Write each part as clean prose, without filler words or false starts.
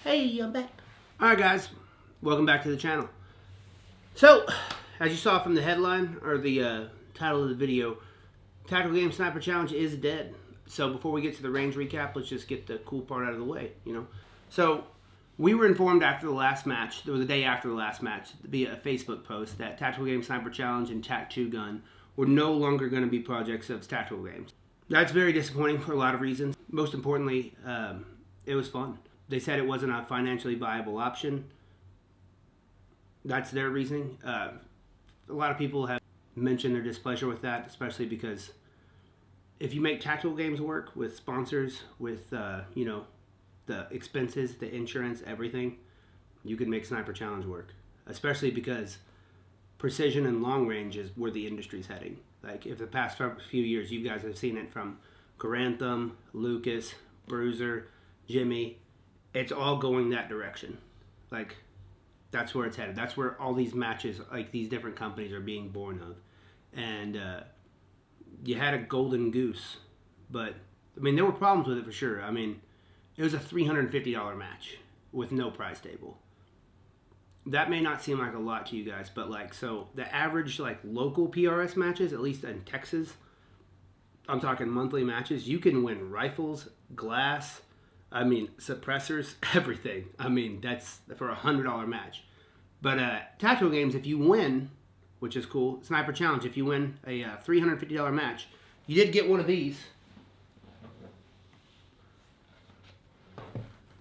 Hey, I'm back. Alright guys, welcome back to the channel. So, as you saw from the headline, or the title of the video, Tactical Game Sniper Challenge is dead. So before we get to the range recap, let's just get the cool part out of the way, So, we were informed after the last match, there was a day after the last match, via a Facebook post, that Tactical Game Sniper Challenge and Tac-2 Gun were no longer going to be projects of Tactical Games. That's very disappointing for a lot of reasons. Most importantly, it was fun. They said it wasn't a financially viable option. That's their reasoning. A lot of people have mentioned their displeasure with that, especially because if you make tactical games work with sponsors, with the expenses, the insurance, everything, you can make Sniper Challenge work. Especially because precision and long range is where the industry's heading. Like, if the past few years you guys have seen it from Garantham, Lucas, Bruiser, Jimmy, it's all going that direction. Like, that's where it's headed. That's where all these matches, like these different companies, are being born of. And you had a golden goose, but I mean, there were problems with it for sure. I mean, it was a $350 match with no prize table. That may not seem like a lot to you guys, but like, so the average like local PRS matches, at least in Texas, I'm talking monthly matches, you can win rifles, glass, I mean, suppressors, everything. I mean, that's for a $100 match. But tactical games, if you win, which is cool, Sniper Challenge, if you win a $350 match, you did get one of these.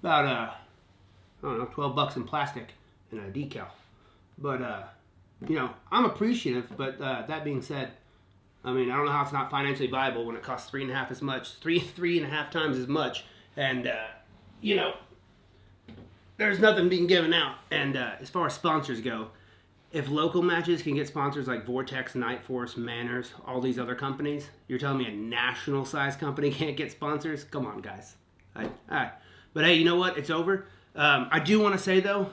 About, I don't know, 12 bucks in plastic and a decal. But, I'm appreciative, but that being said, I mean, I don't know how it's not financially viable when it costs three and a half times as much. And, there's nothing being given out. And as far as sponsors go, if local matches can get sponsors like Vortex, Night Force, Manners, all these other companies, you're telling me a national size company can't get sponsors? Come on, guys. All right. But hey, you know what? It's over. I do want to say, though,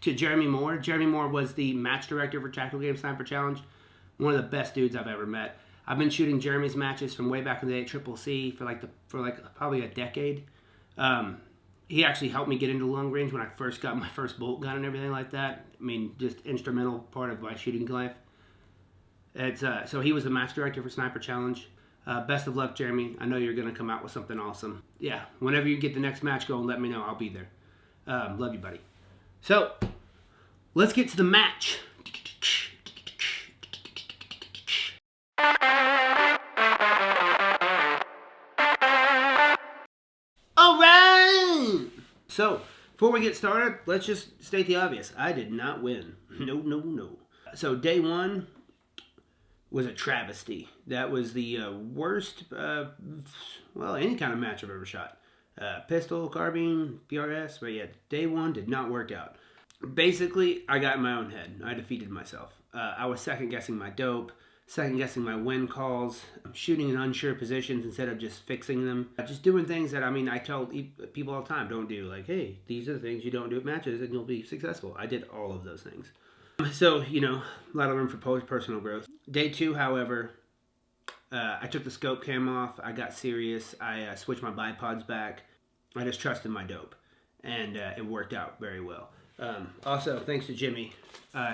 to Jeremy Moore was the match director for Tactical Game Sniper Challenge. One of the best dudes I've ever met. I've been shooting Jeremy's matches from way back in the day at Triple C for probably a decade. He actually helped me get into long range when I first got my first bolt gun and everything like that. I mean, just instrumental part of my shooting life. So he was the match director for Sniper Challenge. Best of luck, Jeremy. I know you're going to come out with something awesome. Yeah, whenever you get the next match going, let me know. I'll be there. Love you, buddy. So, let's get to the match. So, before we get started, let's just state the obvious. I did not win. No. So, day one was a travesty. That was the worst, any kind of match I've ever shot. Pistol, carbine, PRS, but yeah, day one did not work out. Basically, I got in my own head. I defeated myself. I was second-guessing my dope, second-guessing my win calls, shooting in unsure positions instead of just fixing them. Just doing things that, I tell people all the time, don't do. Like, hey, these are the things you don't do at matches and you'll be successful. I did all of those things. So, a lot of room for personal growth. Day two, however, I took the scope cam off. I got serious. I switched my bipods back. I just trusted my dope. And it worked out very well. Also, thanks to Jimmy.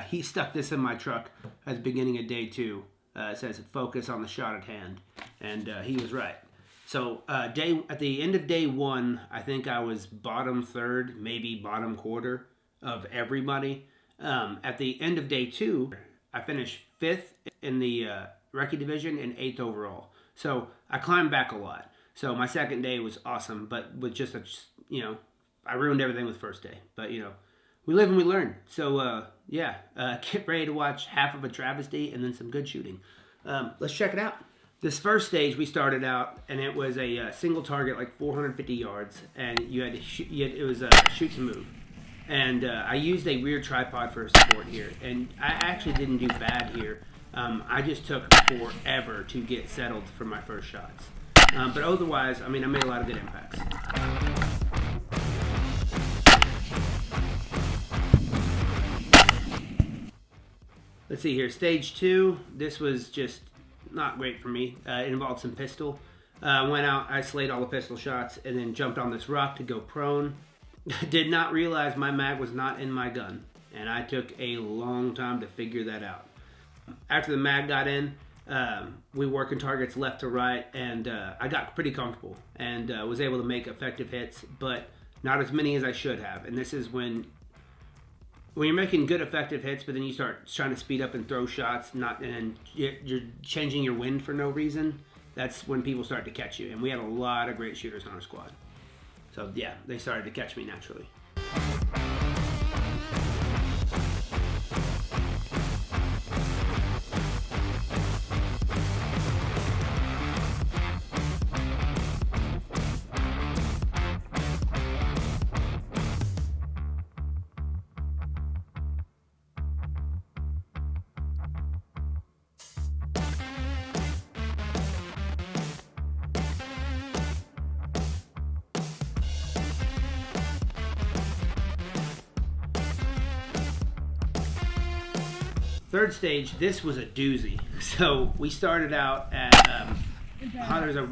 He stuck this in my truck at the beginning of day two. It says focus on the shot at hand, and he was right. So at the end of day one, I think I was bottom third, maybe bottom quarter of everybody. At the end of day two, I finished 5th in the Recce division and 8th overall. So I climbed back a lot. So my second day was awesome, but with just I ruined everything with first day. But we live and we learn. So, get ready to watch half of a travesty and then some good shooting. Let's check it out. This first stage, we started out, and it was a single target, like 450 yards, and you had to it was a shoot to move. And I used a rear tripod for support here, and I actually didn't do bad here. I just took forever to get settled for my first shots. But otherwise, I made a lot of good impacts. Let's see here, stage 2, this was just not great for me. It involved some pistol. Went out, I slayed all the pistol shots, and then jumped on this rock to go prone. Did not realize my mag was not in my gun, and I took a long time to figure that out. After the mag got in, we working targets left to right, and I got pretty comfortable and was able to make effective hits, but not as many as I should have. And this is when you're making good effective hits, but then you start trying to speed up and throw shots, and you're changing your wind for no reason. That's when people start to catch you, and we had a lot of great shooters on our squad. So yeah, they started to catch me naturally. Third stage, this was a doozy. So we started out at,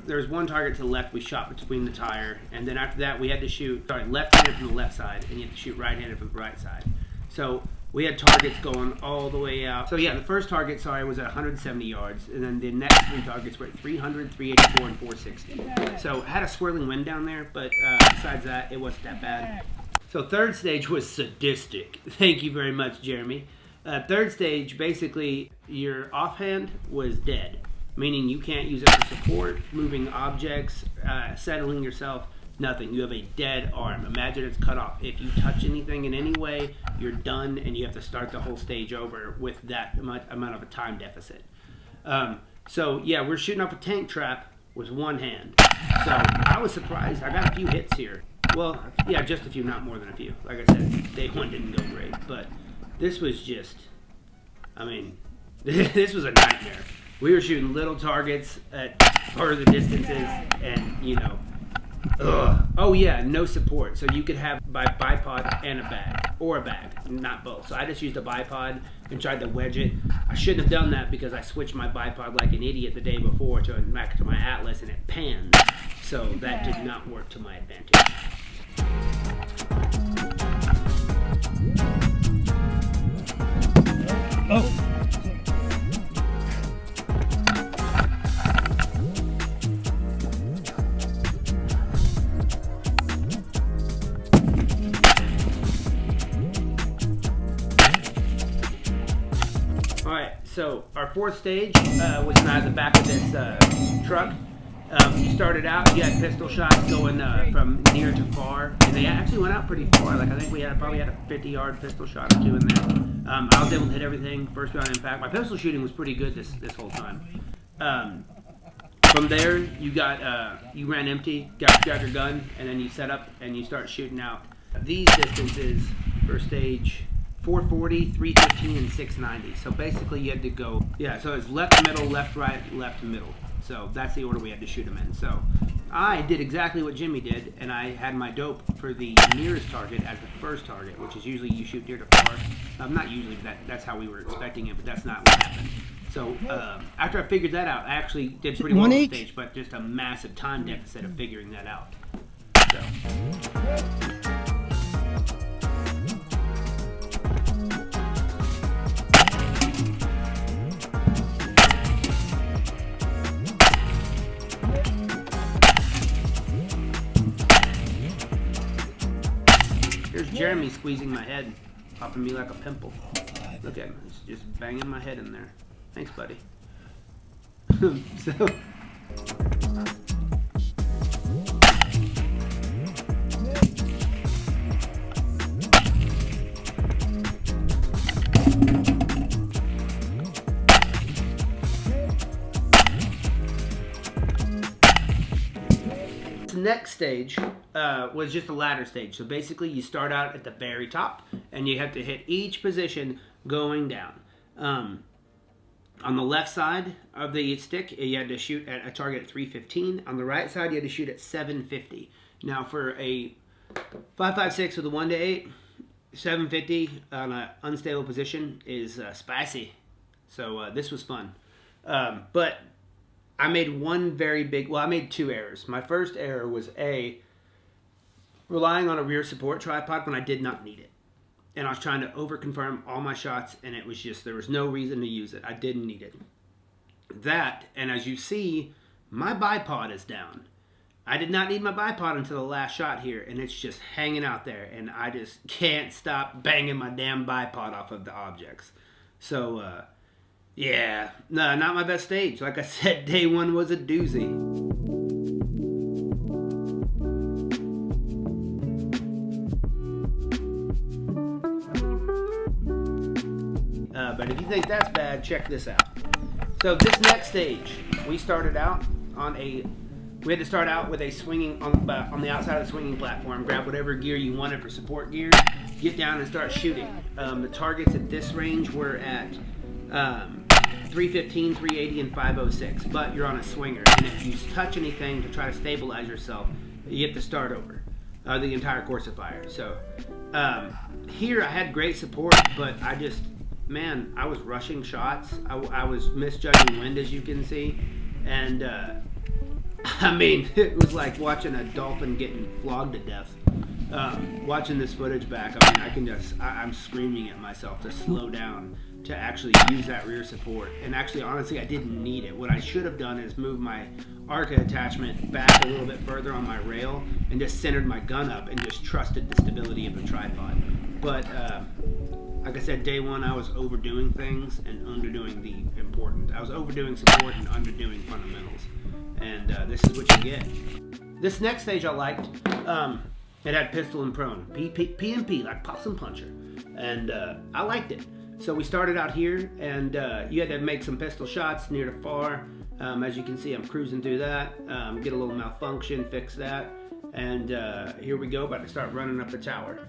there's one target to the left we shot between the tire, and then after that we had to shoot, left-handed from the left side, and you have to shoot right-handed from the right side. So we had targets going all the way out. So yeah, the first target, was at 170 yards, and then the next three targets were at 300, 384, and 460. So had a swirling wind down there, but besides that, it wasn't that bad. So third stage was sadistic. Thank you very much, Jeremy. Third stage, basically, your offhand was dead, meaning you can't use it for support, moving objects, settling yourself, nothing. You have a dead arm. Imagine it's cut off. If you touch anything in any way, you're done, and you have to start the whole stage over with that amount of a time deficit. So, yeah, we're shooting off a tank trap with one hand. So I was surprised. I got a few hits here. Well, yeah, just a few, not more than a few. Like I said, day one didn't go great, but this was just, this was a nightmare. We were shooting little targets at further distances, and, Oh, yeah, no support. So you could have bipod and a bag, or a bag, not both. So I just used a bipod and tried to wedge it. I shouldn't have done that because I switched my bipod like an idiot the day before back to my Atlas, and it panned. So that did not work to my advantage. Oh. Alright, so our fourth stage was at the back of this truck. You started out, you had pistol shots going from near to far, and they actually went out pretty far. Like I think we probably had a 50-yard pistol shot or two in there. I was able to hit everything, first round impact. My pistol shooting was pretty good this whole time. From there, you ran empty, got your gun, and then you set up and you start shooting out. These distances for stage 440, 315, and 690. So basically you had to go, so it's left, middle, left, right, left, middle. So that's the order we had to shoot them in. So I did exactly what Jimmy did, and I had my dope for the nearest target as the first target, which is usually you shoot near to far. Not usually, that's how we were expecting it, but that's not what happened. So after I figured that out, I actually did pretty well on the stage, but just a massive time deficit of figuring that out. So. Here's Jeremy squeezing my head, popping me like a pimple. Look at him, he's just banging my head in there. Thanks, buddy. So. Next stage was just a ladder stage. So basically you start out at the very top and you have to hit each position going down. On the left side of the stick, you had to shoot at a target at 315. On the right side, you had to shoot at 750. Now for a 5.56 with a 1 to 8, 750 on an unstable position is spicy. So this was fun. But I made I made two errors. My first error was relying on a rear support tripod when I did not need it. And I was trying to over-confirm all my shots, and it was just, there was no reason to use it. I didn't need it. That, and as you see, my bipod is down. I did not need my bipod until the last shot here, and it's just hanging out there, and I just can't stop banging my damn bipod off of the objects. So, yeah, no, not my best stage. Like I said, day one was a doozy. But if you think that's bad, check this out. So this next stage, we started out on we had to start out with a swinging, on the outside of the swinging platform, grab whatever gear you wanted for support gear, get down and start shooting. The targets at this range were at 315, 380, and 506, but you're on a swinger. And if you touch anything to try to stabilize yourself, you have to start over the entire course of fire. So here I had great support, but I just, man, I was rushing shots. I was misjudging wind, as you can see. And, I mean, it was like watching a dolphin getting flogged to death. Watching this footage back, I mean, I'm screaming at myself to slow down, to actually use that rear support. And actually, honestly, I didn't need it. What I should have done is move my ARCA attachment back a little bit further on my rail and just centered my gun up and just trusted the stability of the tripod. But, like I said, day one, I was overdoing things and underdoing the important. I was overdoing support and underdoing fundamentals. And this is what you get. This next stage I liked. It had pistol and prone. PMP, like Possum Puncher. And I liked it. So we started out here, and you had to make some pistol shots near to far. As you can see, I'm cruising through that. Get a little malfunction, fix that. And here we go, about to start running up the tower.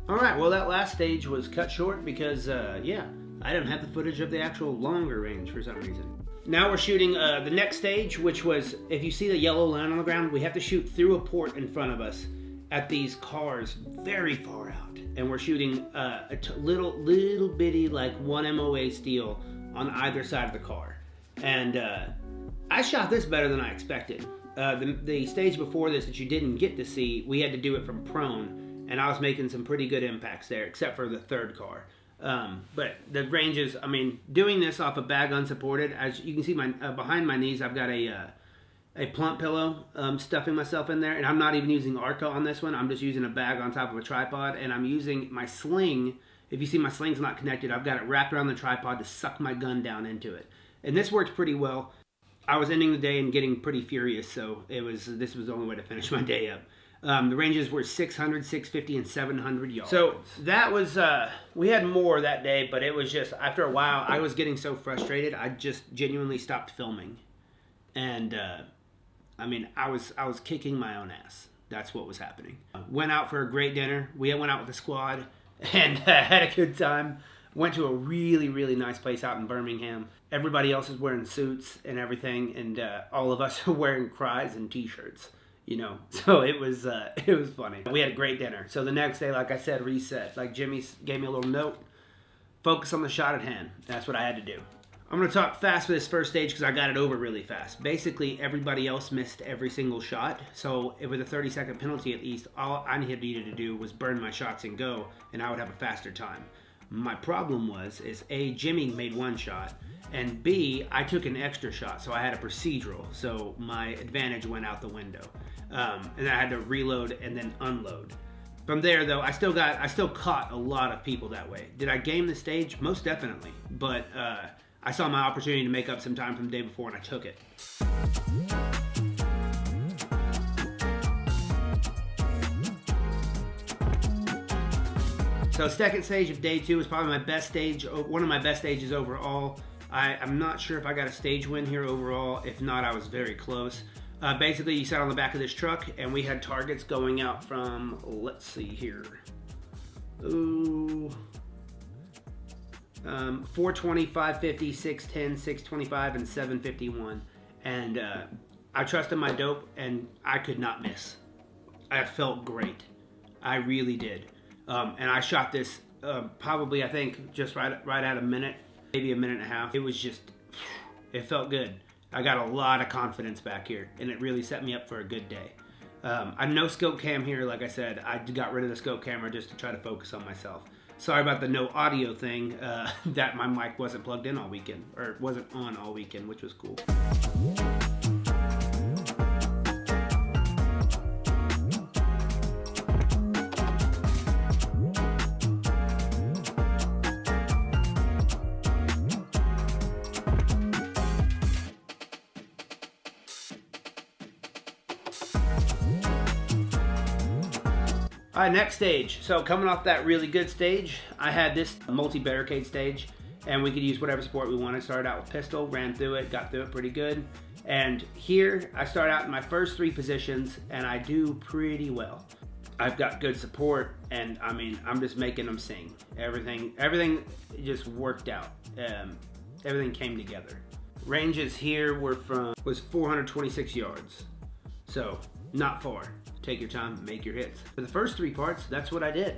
Alright, well that last stage was cut short because, yeah, I didn't have the footage of the actual longer range for some reason. Now we're shooting the next stage, which was, if you see the yellow line on the ground, we have to shoot through a port in front of us at these cars very far out. And we're shooting a little bitty, like 1 MOA steel on either side of the car. And I shot this better than I expected. The stage before this that you didn't get to see, we had to do it from prone. And I was making some pretty good impacts there, except for the third car. But the ranges, I mean, doing this off a bag unsupported, as you can see behind my knees, I've got a plump pillow stuffing myself in there. And I'm not even using ARCA on this one. I'm just using a bag on top of a tripod. And I'm using my sling. If you see my sling's not connected, I've got it wrapped around the tripod to suck my gun down into it. And this worked pretty well. I was ending the day and getting pretty furious, so this was the only way to finish my day up. The ranges were 600, 650, and 700 yards. So that was, we had more that day, but it was just, after a while, I was getting so frustrated, I just genuinely stopped filming. And, I mean, I was kicking my own ass. That's what was happening. Went out for a great dinner. We went out with the squad and had a good time. Went to a really, really nice place out in Birmingham. Everybody else is wearing suits and everything, and all of us are wearing cries and t-shirts. You know, so it was funny. We had a great dinner. So the next day, like I said, reset. Like Jimmy gave me a little note. Focus on the shot at hand. That's what I had to do. I'm going to talk fast for this first stage because I got it over really fast. Basically, everybody else missed every single shot. So with a 30-second penalty at least, all I needed to do was burn my shots and go, and I would have a faster time. My problem is A, Jimmy made one shot, and B, I took an extra shot, so I had a procedural, so my advantage went out the window. And I had to reload and then unload. From there, though, I still caught a lot of people that way. Did I game the stage? Most definitely. But I saw my opportunity to make up some time from the day before, and I took it. So second stage of day two is probably my best stage, one of my best stages overall. I'm not sure if I got a stage win here overall. If not, I was very close. Basically, you sat on the back of this truck, and we had targets going out from, let's see here, 420, 550, 610, 625, and 751. And I trusted my dope, and I could not miss. I felt great. I really did. And I shot this probably, I think, just right at a minute, maybe a minute and a half. It was just, it felt good. I got a lot of confidence back here, and it really set me up for a good day. I no scope cam here. Like I said, I got rid of the scope camera just to try to focus on myself. Sorry about the no audio thing, that my mic wasn't plugged in all weekend, or wasn't on all weekend, which was cool. All right, next stage. So coming off that really good stage, I had this multi-barricade stage, and we could use whatever support we wanted. Started out with pistol, ran through it, got through it pretty good. And here, I start out in my first 3 positions, and I do pretty well. I've got good support, and I mean, I'm just making them sing. Everything just worked out. Everything came together. Ranges here was 426 yards. So, not far. Take your time, make your hits. For the first 3 parts, that's what I did.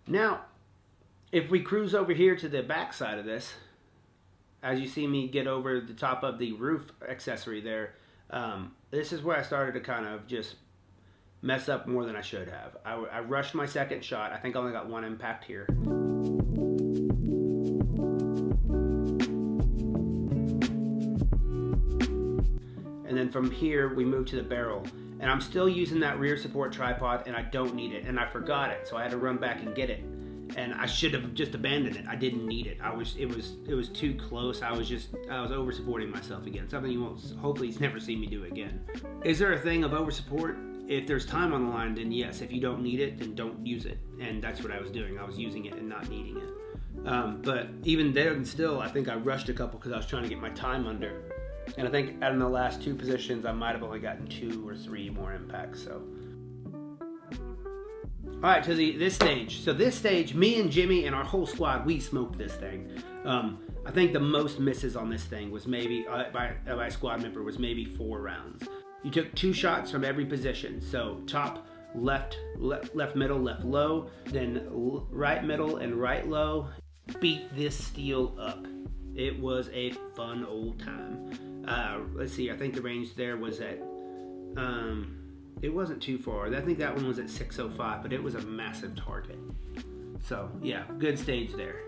Now, if we cruise over here to the back side of this, as you see me get over the top of the roof accessory there, this is where I started to kind of just mess up more than I should have. I rushed my second shot. I think I only got 1 impact here. And then from here, we move to the barrel. And I'm still using that rear support tripod, and I don't need it. And I forgot it, so I had to run back and get it. And I should have just abandoned it. I didn't need it. It was too close. I was over supporting myself again. Something you won't hopefully never see me do again. Is there a thing of over support? If there's time on the line, then yes. If you don't need it, then don't use it. And that's what I was doing. I was using it and not needing it. But even then, still, I think I rushed a couple because I was trying to get my time under. And I think out of the last 2 positions, I might have only gotten 2 or 3 more impacts. So, all right, to this stage. So this stage, me and Jimmy and our whole squad, we smoked this thing. I think the most misses on this thing was maybe by squad member was maybe 4 rounds. You took 2 shots from every position. So top, left middle, left low, then right middle and right low. Beat this steel up. It was a fun old time. Let's see, I think the range there was at, it wasn't too far. I think that one was at 605, but it was a massive target. So, yeah, good stage there.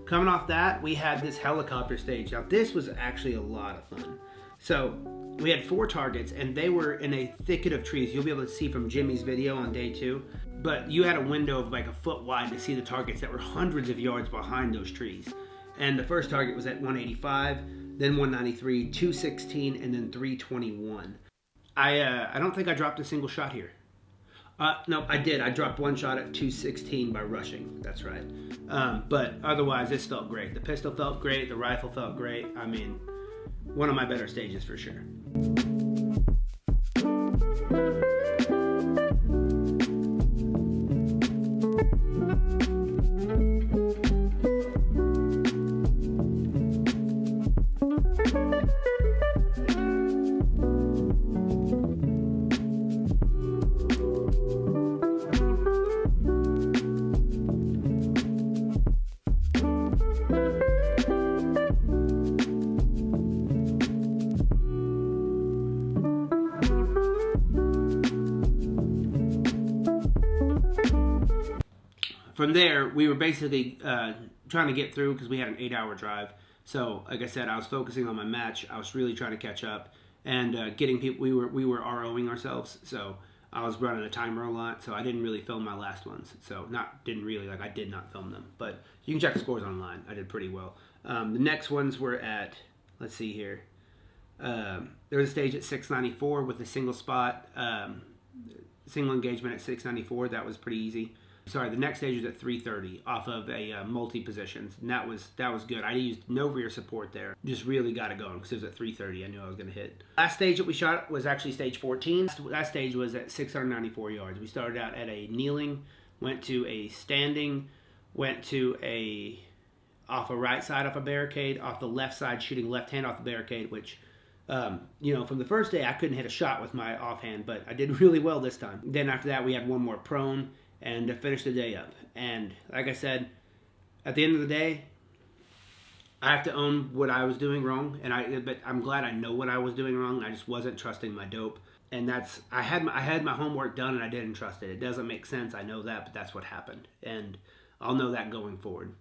Coming off that, we had this helicopter stage. Now, this was actually a lot of fun. So, we had 4 targets, and they were in a thicket of trees. You'll be able to see from Jimmy's video on day 2. But you had a window of like a foot wide to see the targets that were hundreds of yards behind those trees. And the first target was at 185, then 193, 216, and then 321. I don't think I dropped a single shot here. No, I did. I dropped 1 shot at 216 by rushing. That's right. But otherwise, this felt great. The pistol felt great. The rifle felt great. I mean, one of my better stages for sure. From there, we were basically trying to get through because we had an 8-hour drive. So, like I said, I was focusing on my match. I was really trying to catch up. and getting people. We were ROing ourselves, so I was running a timer a lot, so I didn't really film my last ones. So I did not film them, but you can check the scores online. I did pretty well. The next ones were at, let's see here. There was a stage at 694 with a single spot, single engagement at 694. That was pretty easy. Sorry, the next stage was at 330 off of a multi-positions, and that was good. I used no rear support there. Just really got it going because it was at 330. I knew I was going to hit. Last stage that we shot was actually stage 14. That stage was at 694 yards. We started out at a kneeling, went to a standing, went to off a right side off a barricade, off the left side shooting left hand off the barricade, which from the first day I couldn't hit a shot with my offhand, but I did really well this time. Then after that we had one more prone and to finish the day up. And like I said, at the end of the day, I have to own what I was doing wrong, but I'm glad I know what I was doing wrong. I just wasn't trusting my dope, and I had my homework done and I didn't trust it. It doesn't make sense, I know that, but that's what happened, and I'll know that going forward.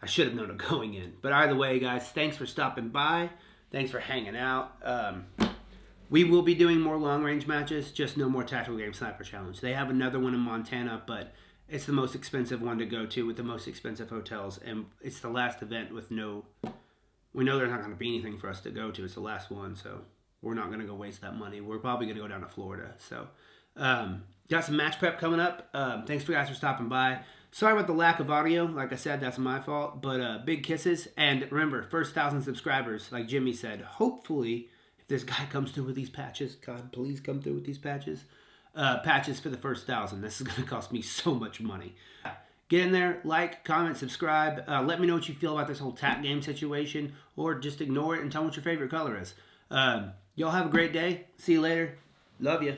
I should have known it going in. But either way, guys, thanks for stopping by. Thanks for hanging out. We will be doing more long-range matches, just no more Tactical Game Sniper Challenge. They have another one in Montana, but it's the most expensive one to go to with the most expensive hotels, and it's the last event with no... We know there's not going to be anything for us to go to. It's the last one, so we're not going to go waste that money. We're probably going to go down to Florida. So, got some match prep coming up. Thanks for guys for stopping by. Sorry about the lack of audio. Like I said, that's my fault. But big kisses. And remember, first 1,000 subscribers, like Jimmy said, hopefully... This guy comes through with these patches. God, please come through with these patches. Patches for the first 1,000. This is going to cost me so much money. Get in there, like, comment, subscribe. Let me know what you feel about this whole TAC game situation, or just ignore it and tell me what your favorite color is. Y'all have a great day. See you later. Love you.